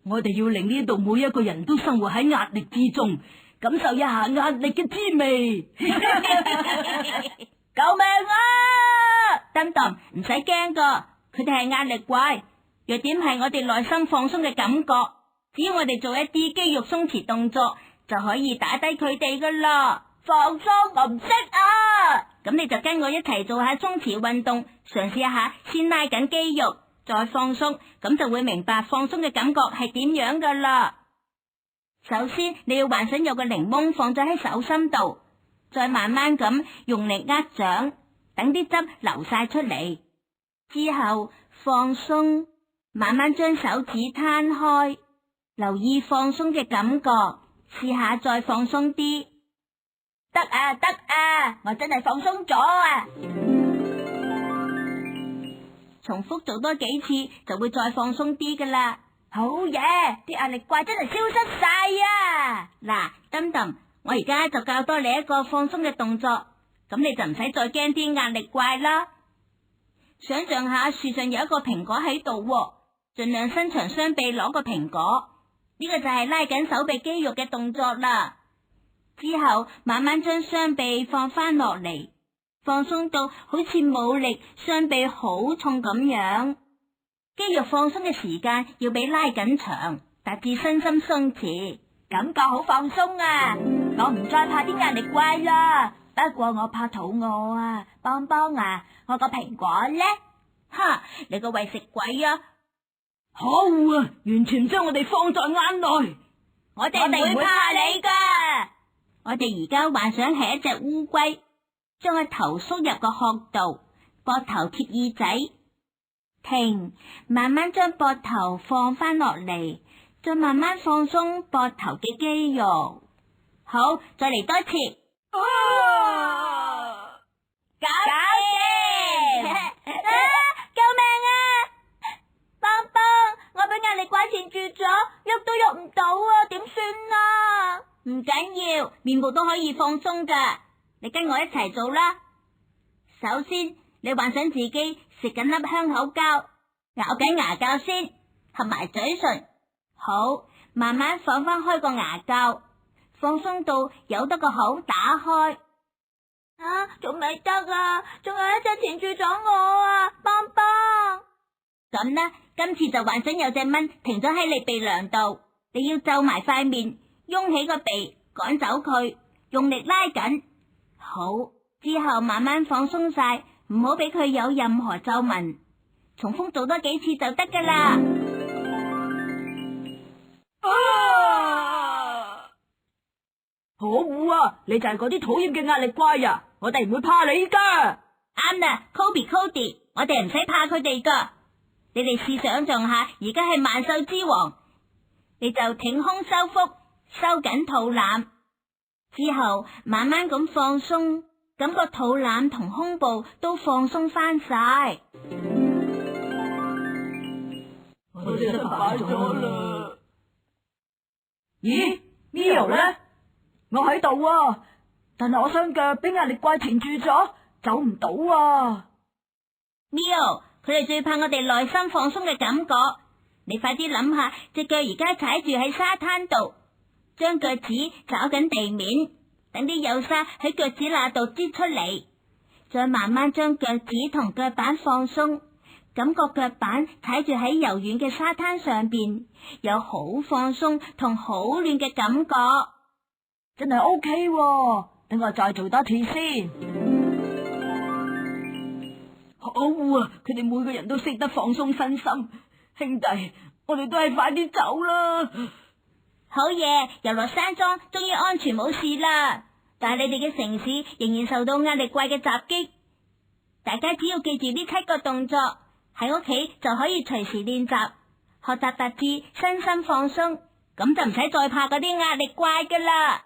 我哋要令呢度每一個人都生活喺壓力之中，感受一下壓力嘅滋味。救命啊！燈燈唔使驚噶，佢哋係壓力怪，弱點係我哋內心放鬆嘅感覺，只要我哋做一啲肌肉鬆弛動作，就可以打低佢哋噶啦。放鬆我唔識啊！咁你就跟我一齊做下鬆弛運動，嘗試一下先拉緊肌肉，再放鬆，咁就會明白放鬆嘅感覺係點樣噶啦。首先你要幻想有個檸檬放咗喺手心度，再慢慢咁用力握掌，等啲汁流晒出嚟，之後放鬆，慢慢將手指攤開，留意放鬆嘅感覺，試下再放鬆啲。得啊，我真係放鬆咗啊！重複做多幾次就會再放鬆啲噶啦。好嘢，啲壓力怪真係消失晒啊！嗱，燈燈，我而家就教多你一個放鬆嘅動作，咁你就唔使再驚啲壓力怪啦。想象下樹上有一個蘋果喺度，盡量伸長雙臂攞個蘋果，呢個就係拉緊手臂肌肉嘅動作啦。之後慢慢將雙臂放翻落嚟，放鬆到好似冇力，雙臂好重咁樣。肌肉放鬆嘅時間要比拉緊長，達至身心鬆弛，感覺好放鬆啊！我唔再怕啲壓力怪啦，不過我怕肚餓啊！邦邦啊，我個蘋果呢？哈，你個餵食鬼啊！可惡啊，完全唔將我哋放在眼內。我哋唔會怕你噶。我哋而家幻想係一隻烏龜，將個頭縮入個殼度，膊頭貼耳仔，停，慢慢將膊頭放翻落嚟，再慢慢放鬆膊頭嘅肌肉。好，再嚟多次。搞掂！救命啊！邦邦，我俾壓力怪纏住咗，喐都喐唔到啊，點算啊？唔緊要，面部都可以放鬆噶，你跟我一齊做啦。首先，你幻想自己食緊粒香口膠，咬緊牙膠先，合埋嘴唇。好，慢慢放翻開個牙膠，放鬆到由得個口打開。仲未得啊，仲有一隻纏住咗我啊，邦邦。咁呢，今次就幻想有隻蚊停咗喺你鼻梁度，你要皺埋塊面，擁起個鼻，趕走佢，用力拉緊。好，之後慢慢放鬆晒，唔好俾佢有任何皺紋。重複做多幾次就得噶啦。可惡啊！你就係嗰啲討厭嘅壓力怪啊！我哋唔會怕你噶。啱啦，Cody，我哋唔使怕佢哋噶。你哋試想象下，而家係萬獸之王，你就挺胸收腹，收緊肚腩，之後慢慢咁放鬆，感覺肚腩同胸部都放鬆翻晒。我哋失敗咗啦。咦 ，Mio 呢？我喺度啊，但係我雙腳俾壓力怪纏住咗，走唔到啊。Mio，佢哋最怕我哋內心放鬆嘅感覺。你快啲諗下，隻腳而家踩住喺沙灘度，將腳趾抓緊地面，等啲幼沙喺腳趾罅度擠出嚟，再慢慢將腳趾同腳板放鬆，感覺腳板踩住喺柔軟嘅沙灘上邊，有好放鬆同好暖嘅感覺。真係 OK 喎，等我再做多次先。可惡啊！佢哋每個人都識得放鬆身心，兄弟，我哋都係快啲走啦。好嘢，遊樂山莊終於安全冇事啦，但係你哋嘅城市仍然受到壓力怪嘅襲擊。大家只要記住呢7個動作，喺屋企就可以隨時練習，學習達至身心放鬆，咁就唔使再怕嗰啲壓力怪噶啦。